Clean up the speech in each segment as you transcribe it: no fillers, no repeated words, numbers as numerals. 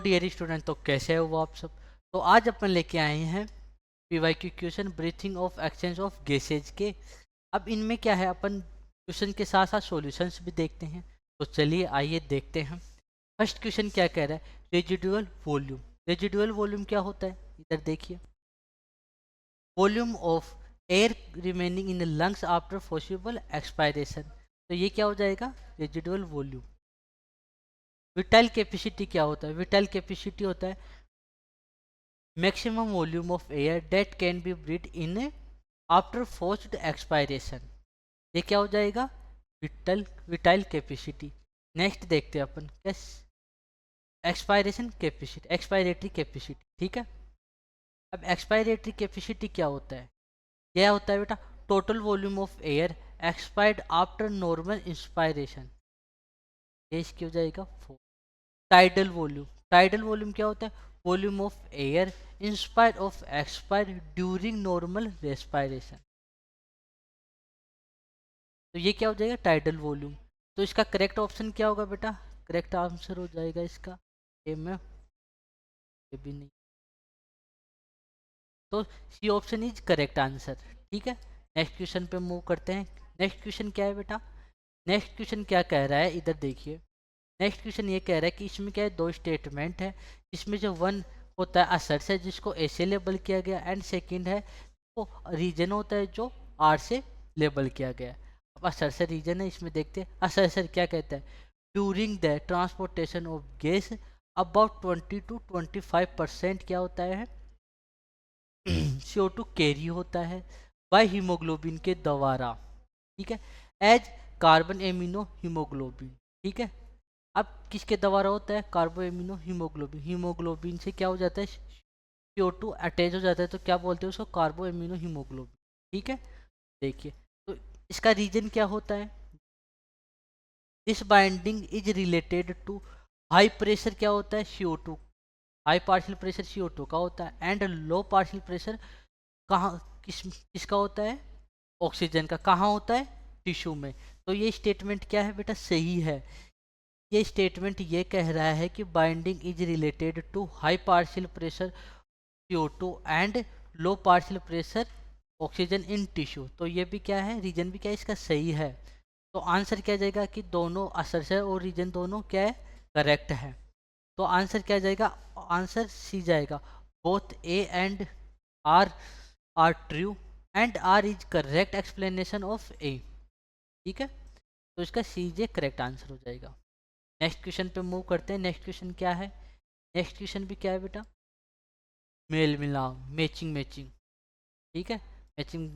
Dear student, तो कैसे हो आप सब। तो आज अपन लेके आए हैं PYQ question breathing of exchange of gases के। अब इनमें क्या है, अपन क्वेश्चन के साथ साथ सॉल्यूशंस भी देखते हैं। तो चलिए आइए देखते हैं। फर्स्ट क्वेश्चन क्या कह रहा है, रेजिडुअल वॉल्यूम। रेजिडुअल वॉल्यूम क्या होता है, इधर देखिए। Volume of air remaining in lungs after possible expiration. तो ये क्या हो जाएगा, रेजिडुअल वॉल्यूम। विटाइल कैपेसिटी क्या होता है, विटाइल कैपेसिटी होता है maximum volume of air that can be breathe in after forced expiration. ये क्या हो जाएगा, विटाइल विटाइल कैपेसिटी। नेक्स्ट देखते हैं अपन कैस एक्सपायरेशन कैपेसिटी, एक्सपायरेटरी कैपेसिटी। ठीक है, अब एक्सपायरेटरी कैपेसिटी क्या होता है, यह होता है बेटा total volume of air expired after normal inspiration. ये इसकी हो जाएगा टाइडल वॉल्यूम। टाइडल वॉल्यूम क्या होता है, volume of air inspire of expire during normal respiration. तो ये क्या हो जाएगा, टाइडल वॉल्यूम। तो इसका करेक्ट ऑप्शन क्या होगा बेटा, करेक्ट आंसर हो जाएगा इसका ए में, ये भी नहीं, तो C option is correct answer. ठीक है, नेक्स्ट क्वेश्चन पे मूव करते हैं। नेक्स्ट क्वेश्चन क्या है बेटा, नेक्स्ट क्वेश्चन क्या कह रहा है, इधर देखिए। नेक्स्ट क्वेश्चन ये कह रहा है कि इसमें क्या है, दो स्टेटमेंट है। इसमें जो वन होता है असर्ट है जिसको ए से लेबल किया गया, एंड सेकंड है वो रीजन होता है जो आर से लेबल किया गया। अब असर्ट से रीजन है, इसमें देखते हैं असर्ट से क्या कहता है, during the transportation of gas about 20 to 25% क्या होता है CO2 कैरी होता है बाय हीमोग्लोबिन के द्वारा। ठीक है, एज कार्बन एमिनो हीमोग्लोबिन। ठीक है, अब किसके द्वारा होता है, कार्बो एमिनो हीमोग्लोबिन। हीमोग्लोबिन से क्या हो जाता है, CO2 अटैच हो जाता है, तो क्या बोलते हैं उसको, कार्बो एमिनो हीमोग्लोबिन। ठीक है, देखिए तो इसका रीजन क्या होता है, this binding is related to high pressure, क्या होता है CO2, high partial pressure CO2 का होता है, एंड लो पार्शियल प्रेशर कहाँ किसका होता है, ऑक्सीजन का। कहाँ होता है, टिश्यू में। तो ये स्टेटमेंट क्या है बेटा, सही है। ये स्टेटमेंट ये कह रहा है कि binding is related to high partial pressure CO2 and low partial pressure oxygen in tissue. तो ये भी क्या है, रीजन भी क्या है इसका सही है। तो आंसर क्या जाएगा कि दोनों असर और रीजन दोनों क्या है, करेक्ट है। तो आंसर क्या जाएगा, आंसर सी जाएगा, both A and R are true and R is correct explanation of A. ठीक है, तो इसका सी जे करेक्ट आंसर हो जाएगा। नेक्स्ट क्वेश्चन पे मूव करते हैं। नेक्स्ट क्वेश्चन क्या है, नेक्स्ट क्वेश्चन भी क्या है बेटा, मेल मिलाप, मैचिंग मैचिंग। ठीक है, मैचिंग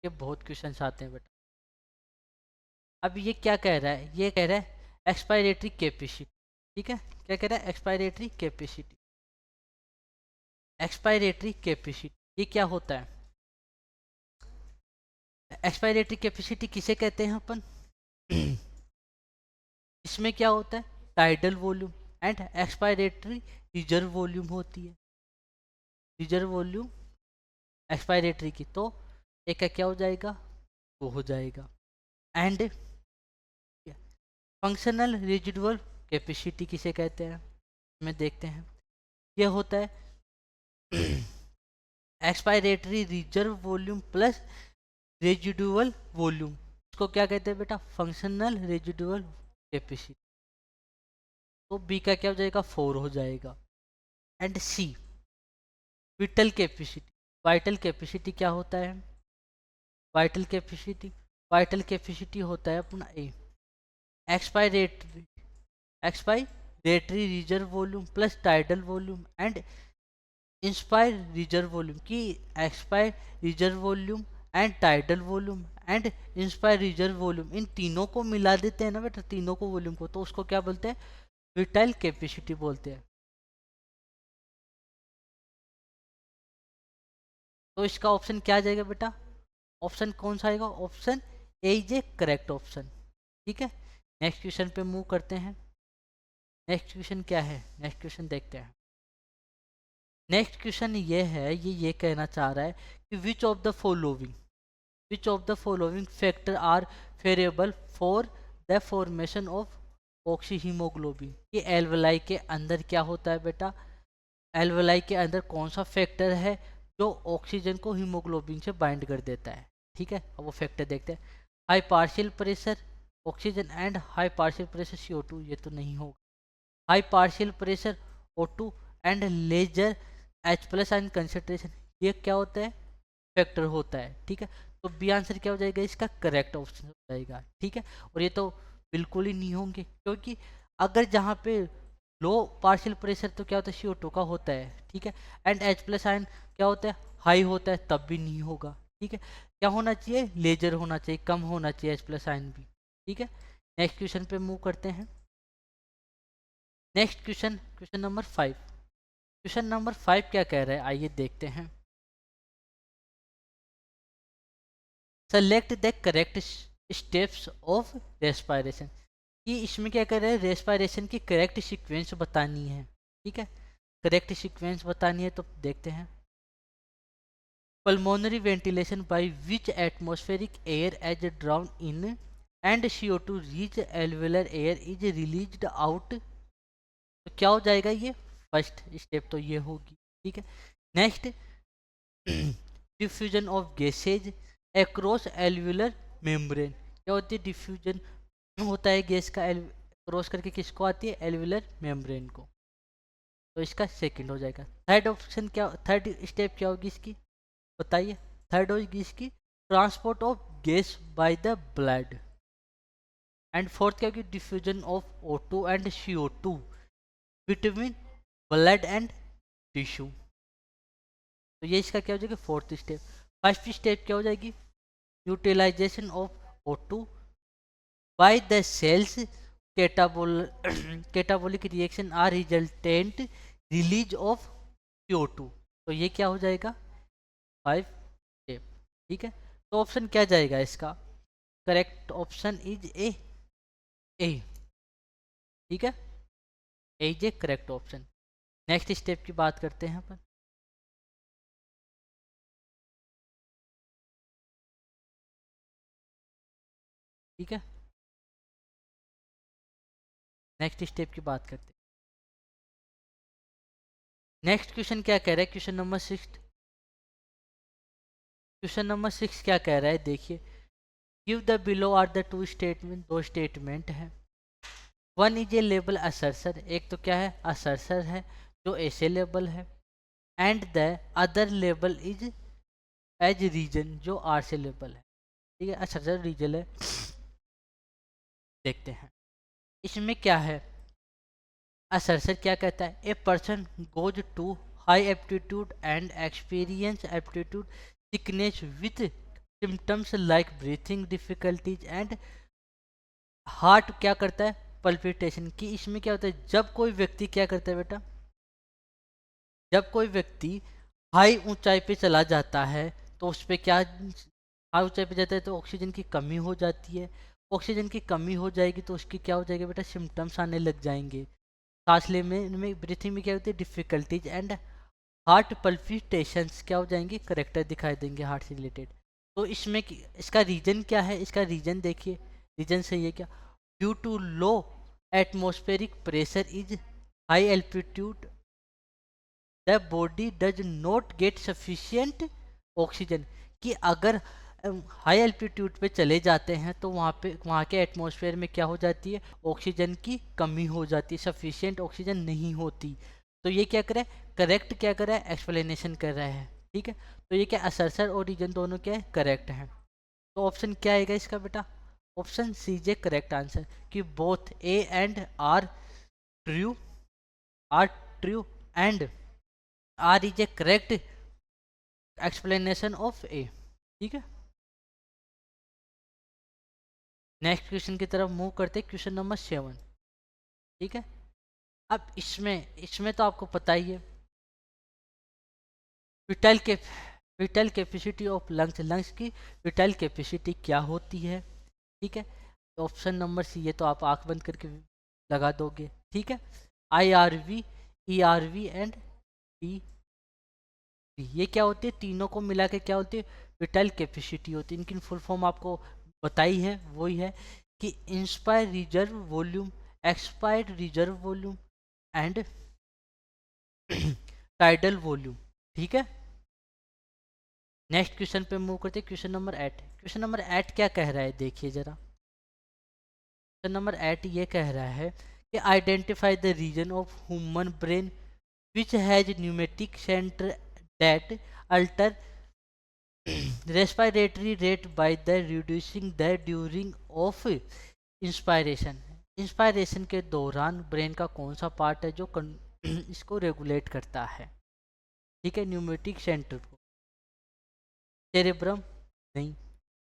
के बहुत क्वेश्चन आते हैं बेटा। अब ये क्या कह रहा है, ये कह रहा है एक्सपायरेटरी कैपेसिटी। ठीक है, क्या कह रहा है, एक्सपायरेटरी कैपेसिटी। एक्सपायरेटरी कैपेसिटी ये क्या होता है, एक्सपायरेटरी कैपेसिटी किसे कहते हैं अपन इसमें क्या होता है, tidal volume and expiratory reserve volume होती है। रिजर्व वॉल्यूम एक्सपायरेटरी की, तो एक का क्या हो जाएगा, वो हो जाएगा। एंड फंक्शनल रेजिडुअल कैपेसिटी किसे कहते हैं, में देखते हैं। ये होता है expiratory reserve volume plus residual volume, इसको क्या कहते हैं बेटा, फंक्शनल रेजिडुअल कैपेसिटी। तो बी का क्या हो जाएगा, 4 हो जाएगा। And C vital capacity. Vital capacity क्या होता है, वाइटल कैपेसिटी, वाइटल कैपेसिटी होता है अपना a expiratory, expiratory reserve volume plus tidal volume and inspire reserve volume की। Expire reserve volume and tidal volume and inspire reserve volume, इन तीनों को मिला देते हैं ना बेटा, तीनों को वॉल्यूम को, तो उसको क्या बोलते हैं, विटाइल कैपेसिटी बोलते हैं। तो इसका ऑप्शन क्या आ जाएगा बेटा, ऑप्शन कौन सा आएगा, option A is A correct option. ठीक है, नेक्स्ट क्वेश्चन पे मूव करते हैं। नेक्स्ट क्वेश्चन क्या है, नेक्स्ट क्वेश्चन देखते हैं। नेक्स्ट क्वेश्चन ये है, ये कहना चाह रहा है कि which of the following, which of the following factor are favourable for the formation of oxyhaemoglobin. ये एल्वेलाई के अंदर क्या होता है बेटा, एल्वेलाई के अंदर कौन सा फैक्टर है जो ऑक्सीजन को हीमोग्लोबिन से बाइंड कर देता है। ठीक है, अब वो फैक्टर देखते हैं। High partial pressure oxygen and high partial pressure CO2, ये तो नहीं होगा। High partial pressure O2 and lesser H+ ion concentration, ये क्या होता है, फैक्टर होता है। ठीक है, तो बी आंसर क्या हो जाएगा इसका, करेक्ट ऑप्शन हो जाएगा। ठीक है, और ये तो बिल्कुल ही नहीं होंगे, क्योंकि अगर जहाँ पे लो पार्शियल प्रेशर तो क्या होता है CO2 का होता है। ठीक है, एंड H+ आयन क्या होता है, हाई होता है, तब भी नहीं होगा। ठीक है, क्या होना चाहिए, लेजर होना चाहिए, कम होना चाहिए H+ आयन भी। ठीक है, नेक्स्ट क्वेश्चन पे मूव करते हैं। Next question, question number 5। Question number 5 क्या कह रहा है, आइए देखते हैं। Select the correct steps of respiration, कि इसमें क्या कर रहे हैं, रेस्पायरेशन की करेक्ट सीक्वेंस बतानी है। ठीक है, करेक्ट सीक्वेंस बतानी है, तो देखते हैं। Pulmonary ventilation by which atmospheric air is drawn in and CO2 rich alveolar air is released out, तो क्या हो जाएगा, ये फर्स्ट स्टेप तो ये होगी। ठीक है, next diffusion of gases across alveolar membrane, क्या होती है, डिफ्यूजन होता है गैस का क्रॉस करके, किसको आती है, एल्वुलर मेम्ब्रेन को, तो इसका सेकंड हो जाएगा। थर्ड ऑप्शन क्या, थर्ड स्टेप क्या होगी इसकी, बताइए। थर्ड होगी इसकी transport of gas by the blood, and fourth क्या होगी, diffusion of O2 and CO2 between blood and tissue, तो ये इसका क्या हो जाएगा, फोर्थ स्टेप। फर्स्ट स्टेप क्या हो जाएगी, utilisation of O2 by the cells catabolic reaction are resultant release of CO2, तो ये क्या हो जाएगा, 5 स्टेप। ठीक है, तो ऑप्शन क्या जाएगा इसका, करेक्ट ऑप्शन इज ए। ठीक है, A is A correct option. Next step की बात करते हैं अपन। ठीक है, नेक्स्ट स्टेप की बात करते हैं। नेक्स्ट क्वेश्चन क्या कह रहा है, क्वेश्चन नंबर 6। क्वेश्चन नंबर 6 क्या कह रहा है, देखिए। Give the below are the two statement, दो स्टेटमेंट है। One is a label assertion, एक तो क्या है, असर्सर है जो ऐसे लेबल है, and the other label is as reason, जो आर से लेबल है। ठीक है, असर्सर रीजन है। देखते हैं इसमें क्या है। असर्सर क्या कहता है, a person goes to high aptitude and experience aptitude sickness with symptoms like breathing difficulties and heart क्या करता है, पल्पिटेशन, की इसमें क्या होता है, जब कोई व्यक्ति क्या करता है बेटा, जब कोई व्यक्ति हाई ऊंचाई पे चला जाता है तो उस पर क्या, हाई ऊंचाई पे जाता है तो ऑक्सीजन की कमी हो जाती है। ऑक्सीजन की कमी हो जाएगी तो उसकी क्या हो जाएगा बेटा, सिम्टम्स आने लग जाएंगे, सांस लेने में, ब्रीथिंग में क्या होती है, डिफिकल्टीज एंड हार्ट पल्पिटेशंस क्या हो जाएंगे, करेक्टर दिखाई देंगे हार्ट से रिलेटेड। तो इसमें इसका रीजन क्या है, इसका रीजन देखिए, रीजन सही है क्या, due to low atmospheric pressure is high altitude the body does not get sufficient oxygen, कि अगर हाई एल्टीट्यूड पे चले जाते हैं तो वहाँ के एटमॉस्फेयर में क्या हो जाती है, ऑक्सीजन की कमी हो जाती है, सफिशिएंट ऑक्सीजन नहीं होती। तो ये क्या करे, करेक्ट क्या कर रहा है, एक्सप्लेनेशन कर रहा है। ठीक है, तो ये क्या असर्सर और रीजन दोनों क्या है, करेक्ट है। तो ऑप्शन क्या आएगा इसका बेटा, ऑप्शन सी जे करेक्ट आंसर, कि both A and R true, are true and R is A correct explanation of A. ठीक है, नेक्स्ट क्वेश्चन की तरफ मूव करते हैं, क्वेश्चन नंबर 7। ठीक है, अब इसमें इसमें तो आपको पता ही है, विटल के whittle capacity of lungs, lungs की विटल कैपेसिटी क्या होती है। ठीक है, तो ऑप्शन नंबर सी, ये तो आप आंख बंद करके लगा दोगे। ठीक है, IRV, ERV एंड PV, ये क्या होती है, तीनों को मिला के क्या होती है, विटल कैपेसिटी होती है। इनकी फुल फॉर्म आपको बताई है, वही है कि inspire reserve volume expired reserve volume and tidal volume. ठीक है, नेक्स्ट क्वेश्चन पे मूव करते हैं। Question number 8। क्वेश्चन नंबर 8 क्या कह रहा है, देखिए जरा। क्वेश्चन नंबर 8 ये कह रहा है कि identify the region of human brain which has pneumatic centre that alter respiratory rate by the reducing the during of inspiration. Inspiration के दौरान ब्रेन का कौन सा पार्ट है जो इसको रेगुलेट करता है। ठीक है, न्यूमेटिक सेंटर को। सेरेब्रम नहीं,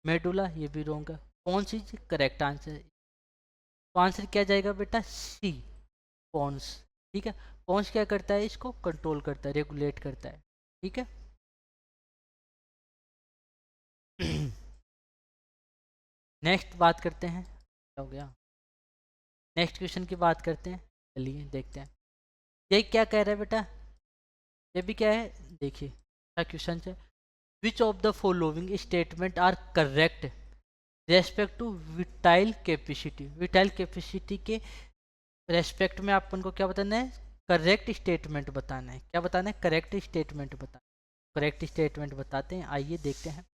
मेडुला ये भी रॉन्ग है। कौन सी करेक्ट आंसर, तो आंसर क्या जाएगा बेटा, सी, पॉन्स। ठीक है, पॉन्स क्या करता है, इसको कंट्रोल करता है, रेगुलेट करता है। ठीक है नेक्स्ट बात करते हैं, क्या हो गया, नेक्स्ट क्वेश्चन की बात करते हैं। चलिए देखते हैं ये क्या कह रहा है बेटा। ये भी क्या है, देखिए क्या क्वेश्चन है। Which of the following statement are correct respect to vital capacity. Vital capacity के रेस्पेक्ट में अपन को क्या बताना है, करेक्ट स्टेटमेंट बताना है। क्या बताना है, करेक्ट स्टेटमेंट बताना। करेक्ट स्टेटमेंट बताते हैं, आइए देखते हैं।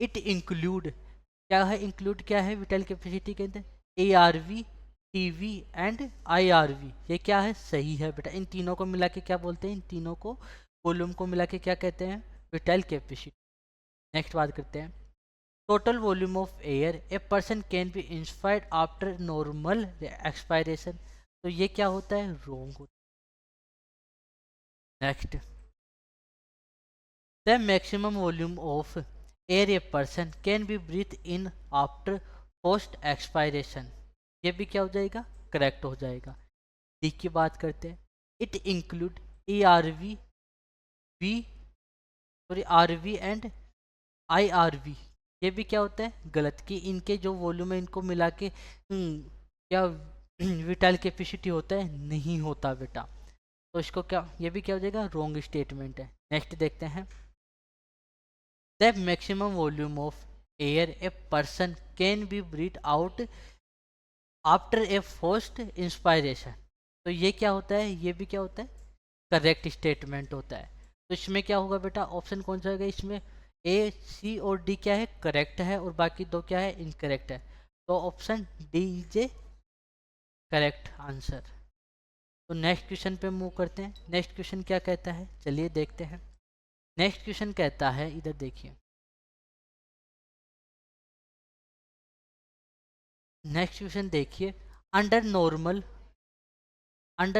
इट इंक्लूड, क्या है इंक्लूड, क्या है विटाइल कैपेसिटी के अंदर, ARV, TV एंड IRV। ये क्या है, सही है बेटा। इन तीनों को मिला के क्या बोलते हैं, इन तीनों को वॉल्यूम को मिला के क्या कहते हैं, विटाइल कैपेसिटी। नेक्स्ट बात करते हैं। Total volume of air a person can be inspired after normal expiration. तो ये क्या होता है, रॉन्ग होता है। Next, the maximum volume of air a person can be breathe in after post expiration. ये भी क्या हो जाएगा, करेक्ट हो जाएगा। डी की बात करते हैं। It include ARV, B sorry RV and IRV। ये भी क्या होता है, गलत, कि इनके जो वॉल्यूम है इनको मिला के क्या विटाइल कैपेसिटी होता है, नहीं होता बेटा। तो इसको क्या, ये भी क्या हो जाएगा, रॉन्ग स्टेटमेंट है। नेक्स्ट देखते हैं। The maximum volume of air a person can be breathe out after a first inspiration. तो ये क्या होता है, ये भी क्या होता है, करेक्ट स्टेटमेंट होता है। तो इसमें क्या होगा बेटा, ऑप्शन कौन सा होगा इसमें, A, C और D क्या है, करेक्ट है, और बाकी दो क्या है, इनकरेक्ट है। तो option D is A correct answer. तो नेक्स्ट क्वेश्चन पे मूव करते हैं। नेक्स्ट क्वेश्चन क्या कहता है, चलिए देखते हैं। नेक्स्ट क्वेश्चन कहता है, इधर देखिए। नेक्स्ट क्वेश्चन देखिए। Under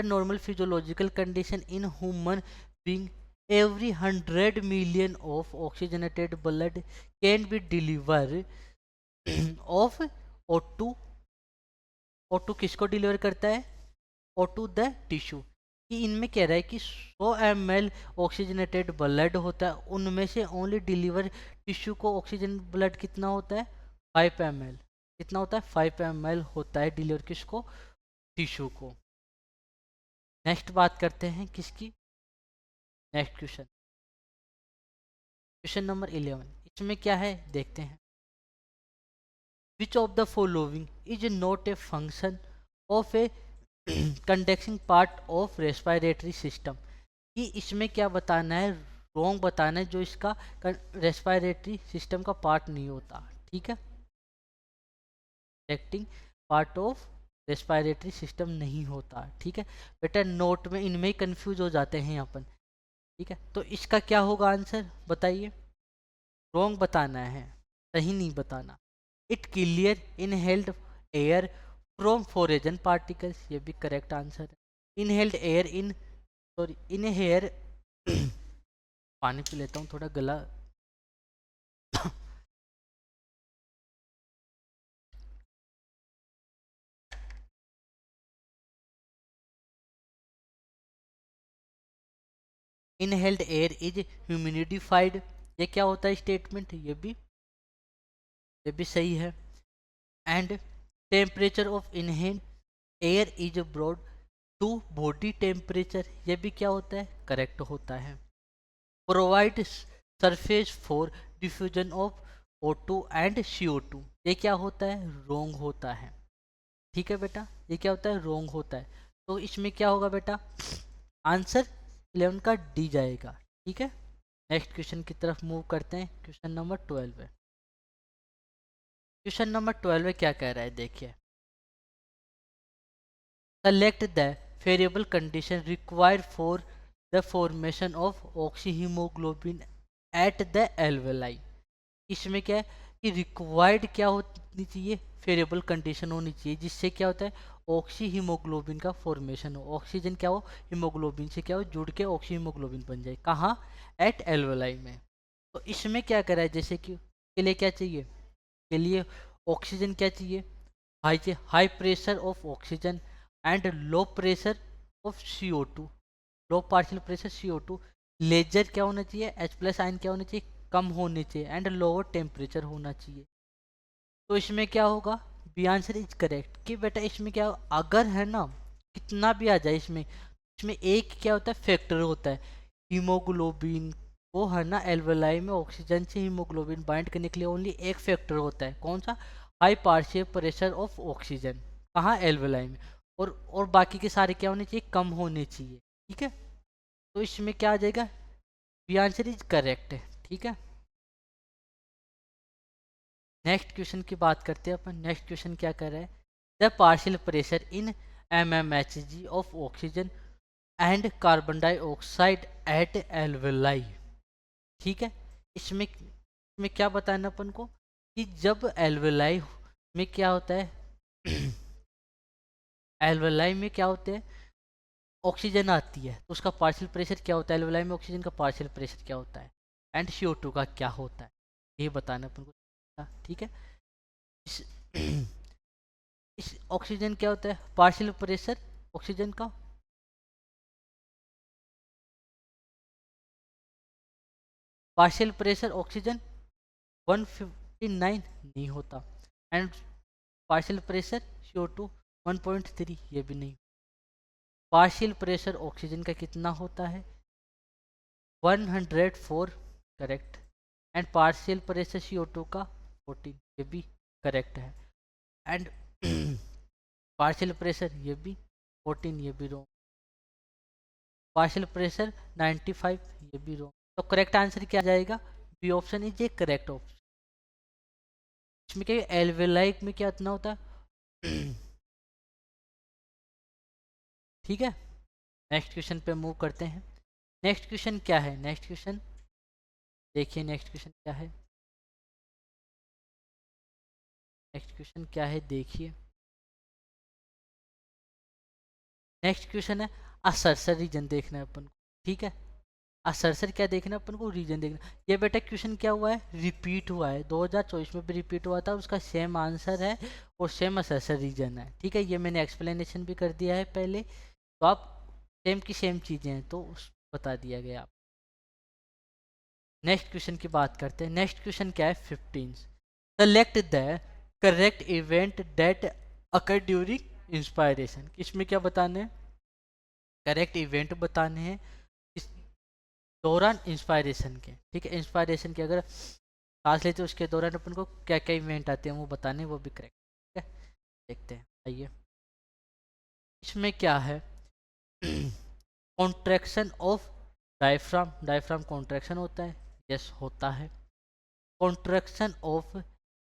normal physiological condition in human being every 100 million of oxygenated blood can be delivered of O2। O2 किसको डिलीवर करता है, O2 द टिश्यू। कि इनमें कह रहा है कि 100 ml ऑक्सीजनेटेड ब्लड होता है, उनमें से ओनली डिलीवर टिश्यू को ऑक्सीजन ब्लड कितना होता है, 5 ml। कितना होता है, 5 ml होता है डिलीवर किसको, टिश्यू को। नेक्स्ट बात करते हैं किसकी, नेक्स्ट क्वेश्चन, क्वेश्चन नंबर 11। इसमें क्या है देखते हैं। विच of the following is not a function of a conducting part of respiratory system. कि इसमें क्या बताना है, रॉन्ग बताना है, जो इसका रेस्पिरेटरी सिस्टम का पार्ट नहीं होता। ठीक है, conducting part of respiratory system नहीं होता। ठीक है बेटा, नोट में इनमें ही कंफ्यूज हो जाते हैं अपन। ठीक है, तो इसका क्या होगा आंसर बताइए, रॉन्ग बताना है, सही नहीं बताना। It clear inhaled air from foreign particles. ये भी करेक्ट आंसर है। Inhaled air in sorry inhale पानी पी लेता हूँ, थोड़ा गला इनहेल्ड एयर इज ह्यूमिडिफाइड। ये क्या होता है स्टेटमेंट, ये भी सही है। And temperature of inhaled air is brought to body temperature. ये भी क्या होता है, करेक्ट होता है। Provide surface for diffusion of O2 and CO2। ये क्या होता है, रॉन्ग होता है। ठीक है बेटा, ये क्या होता है, रॉन्ग होता है। तो इसमें क्या होगा बेटा, आंसर 11 का डी जाएगा। ठीक है, नेक्स्ट क्वेश्चन की तरफ मूव करते हैं। क्वेश्चन नंबर 12 है। क्वेश्चन नंबर 12 में क्या कह रहा है, देखिए, select the variable condition required for the formation of oxyhemoglobin at the alveoli। इसमें क्या है कि रिक्वायर्ड क्या होनी चाहिए, वेरिएबल कंडीशन होनी चाहिए जिससे क्या होता है, ऑक्सी हीमोग्लोबिन का फॉर्मेशन हो, ऑक्सीजन क्या हो, हीमोग्लोबिन से क्या हो, जुड़ के ऑक्सी हीमोग्लोबिन बन जाए। कहाँ, एट एल्वेलाई में। तो इसमें क्या करा है, जैसे कि के लिए क्या चाहिए, के लिए ऑक्सीजन क्या चाहिए, high pressure of oxygen and low pressure of CO2, low partial pressure CO2। Lesser क्या होना चाहिए, H+ आयन क्या होना चाहिए, कम होने चाहिए, एंड लोअर टेम्परेचर होना चाहिए। तो इसमें क्या होगा, बी आंसर इज करेक्ट। कि बेटा इसमें क्या, अगर है ना, कितना भी आ जाए इसमें, इसमें एक क्या होता है, फैक्टर होता है, हीमोग्लोबिन को है ना एल्वेलाई में ऑक्सीजन से हीमोग्लोबिन बाइंड करने के लिए ओनली एक फैक्टर होता है, कौन सा, high partial pressure of oxygen, कहाँ, एल्वेलाई में। और बाकी के सारे क्या होने चाहिए, कम होने चाहिए। ठीक है, तो इसमें क्या आ जाएगा, बी आंसर इज करेक्ट है। ठीक है, नेक्स्ट क्वेश्चन की बात करते हैं अपन। नेक्स्ट क्वेश्चन क्या कर रहा है, the partial pressure in mmHg of oxygen and carbon dioxide eight alveoli. ठीक है, इसमें क्या बताना अपन को, कि जब एल्वेलाई में क्या होता है एल्वेलाई में क्या होते हैं, ऑक्सीजन आती है, तो उसका पार्शियल प्रेशर क्या होता है, एल्वेलाई में ऑक्सीजन का पार्शियल प्रेशर क्या होता है, एंड CO2 का क्या होता है, ये बताना अपन को। ठीक है, इस इस ऑक्सीजन क्या होता है, पार्शियल प्रेशर ऑक्सीजन का, पार्शियल प्रेशर ऑक्सीजन 159 नहीं होता, एंड पार्शियल प्रेशर CO2 1.3, ये भी नहीं। पार्शियल प्रेशर ऑक्सीजन का कितना होता है, 104, correct, and partial pressure CO2 का 14, ये भी करेक्ट है, एंड पार्शियल प्रेशर ये भी 14, ये भी रॉन्ग, पार्शियल प्रेशर 95, ये भी रॉन्ग। तो करेक्ट आंसर क्या जाएगा, B option is A correct option. इसमें क्या, एल्वेलाई में क्या इतना होता है ठीक है, नेक्स्ट क्वेश्चन पे मूव करते हैं। नेक्स्ट क्वेश्चन क्या है, नेक्स्ट क्वेश्चन देखिए, नेक्स्ट क्वेश्चन क्या है, नेक्स्ट क्वेश्चन क्या है देखिए, नेक्स्ट क्वेश्चन है असरसर रीजन देखना है अपन को। ठीक है, असरसर क्या देखना है अपन को, रीजन देखना। ये बेटा क्वेश्चन क्या हुआ है, रिपीट हुआ है, 2024 में भी रिपीट हुआ था, उसका सेम आंसर है और सेम असरसर रीजन है। ठीक है, ये मैंने एक्सप्लेनेशन भी कर दिया है पहले, तो आप सेम की सेम चीज़ें हैं तो बता दिया गया आप। नेक्स्ट क्वेश्चन की बात करते हैं। नेक्स्ट क्वेश्चन क्या है, 15, select the correct event that occur during inspiration. इसमें क्या बताने हैं, करेक्ट इवेंट बताने हैं इस दौरान इंस्पायरेशन के। ठीक है, इंस्पायरेशन के अगर सांस लेते उसके दौरान अपन को क्या क्या इवेंट आते हैं वो बताने, वो भी करेक्ट। ठीक है, देखते हैं, आइए। इसमें क्या है, contraction of diaphragm, diaphragm contraction होता है, यस होता है। Contraction of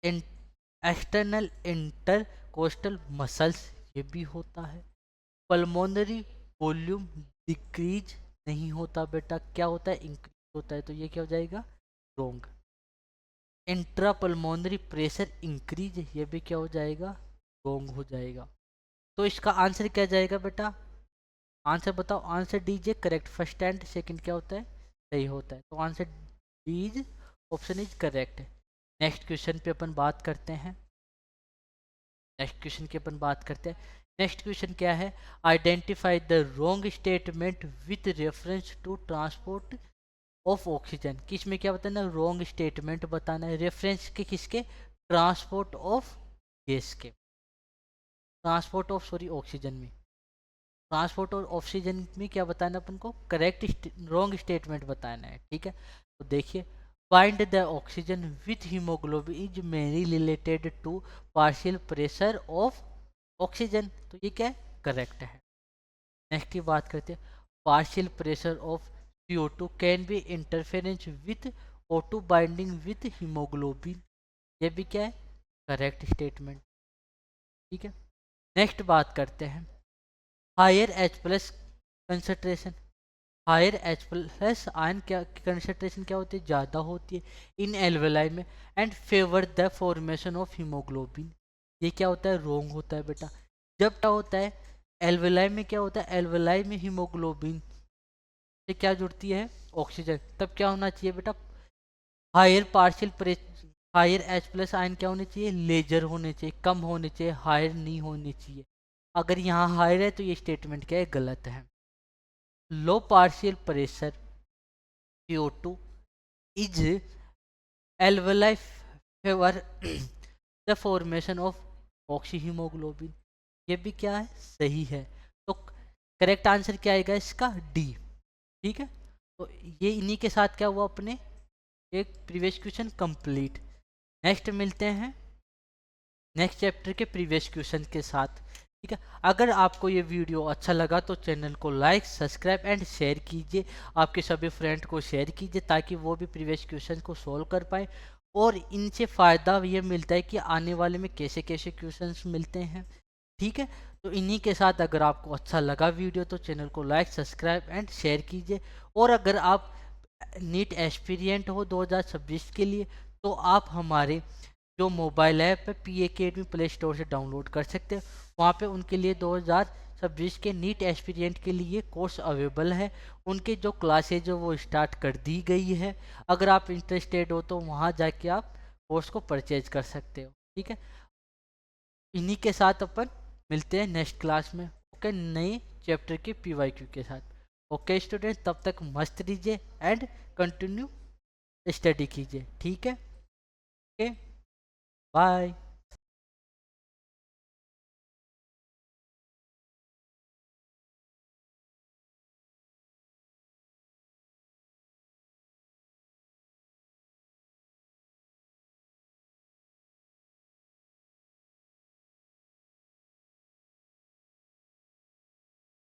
external intercostal muscles, ये भी होता है। पल्मोनरी वॉल्यूम डिक्रीज नहीं होता बेटा, क्या होता है, इंक्रीज होता है, तो ये क्या हो जाएगा, wrong. Intra pulmonary pressure increase, ये भी क्या हो जाएगा, रॉन्ग हो जाएगा। तो इसका आंसर क्या जाएगा बेटा, आंसर बताओ, आंसर डीजिए करेक्ट, फर्स्ट एंड सेकंड क्या होता है, सही होता है, तो answer D option is correct. Next question पे अपन बात करते हैं। नेक्स्ट क्वेश्चन की अपन बात करते हैं। नेक्स्ट क्वेश्चन क्या है, identify the wrong statement with reference to transport of oxygen. किस में क्या बताना है, रॉन्ग स्टेटमेंट बताना है, रेफरेंस के किसके, ट्रांसपोर्ट ऑफ गैस के, ट्रांसपोर्ट ऑफ सॉरी ऑक्सीजन में, ट्रांसपोर्ट और ऑक्सीजन में क्या बताना है अपन को, करेक्ट रॉन्ग स्टेटमेंट बताना है। ठीक है, तो देखिए, find the oxygen with haemoglobin is mainly related to partial pressure of oxygen, तो ये क्या है, करेक्ट है। नेक्स्ट की बात करते हैं, partial pressure of CO2 can be interference with O2 binding with haemoglobin, ये भी क्या है, करेक्ट स्टेटमेंट। ठीक है, नेक्स्ट बात करते हैं, higher H plus concentration, higher H plus ion क्या कंसंट्रेशन क्या होती है, ज़्यादा होती है इन एल्वेलाई में and favour the formation of haemoglobin, ये क्या होता है, रोंग होता है बेटा। जब क्या होता है, एल्वेलाई में क्या होता है, एल्वेलाई में हीमोग्लोबिन से क्या जुड़ती है, ऑक्सीजन, तब क्या होना चाहिए बेटा, higher partial pressure, higher H plus ion क्या होने चाहिए, लेजर होने चाहिए, कम होने चाहिए, हायर नहीं होने चाहिए। अगर यहाँ हायर है तो ये स्टेटमेंट क्या है, गलत है। Low partial pressure CO2 is alveoli favor the formation of oxyhaemoglobin, ये भी क्या है, सही है। तो करेक्ट आंसर क्या आएगा इसका, डी। ठीक है, तो ये इन्हीं के साथ क्या हुआ, अपने एक प्रीवियस क्वेश्चन कंप्लीट। नेक्स्ट मिलते हैं नेक्स्ट चैप्टर के प्रीवियस क्वेश्चन के साथ। ठीक है, अगर आपको ये वीडियो अच्छा लगा तो चैनल को लाइक, सब्सक्राइब एंड शेयर कीजिए, आपके सभी फ्रेंड को शेयर कीजिए ताकि वो भी प्रीवियस क्वेश्चन को सोल्व कर पाए। और इनसे फ़ायदा ये मिलता है कि आने वाले में कैसे कैसे क्वेश्चंस मिलते हैं। ठीक है, तो इन्हीं के साथ अगर आपको अच्छा लगा वीडियो तो चैनल को लाइक, सब्सक्राइब एंड शेयर कीजिए। और अगर आप नीट एस्पिरिएंट हो 2026 के लिए तो आप हमारे जो मोबाइल ऐप है PAKademy प्ले स्टोर से डाउनलोड कर सकते हैं। वहाँ पे उनके लिए 2026 के नीट एस्पिरिएंट के लिए कोर्स अवेलेबल है। उनके जो क्लासेज जो वो स्टार्ट कर दी गई है, अगर आप इंटरेस्टेड हो तो वहाँ जाके आप कोर्स को परचेज कर सकते हो। ठीक है, इन्हीं के साथ अपन मिलते हैं नेक्स्ट क्लास में, ओके, नए चैप्टर के PYQ के साथ। ओके स्टूडेंट, तब तक मस्त रहिए एंड कंटिन्यू स्टडी कीजिए। ठीक है, ओके, बाय।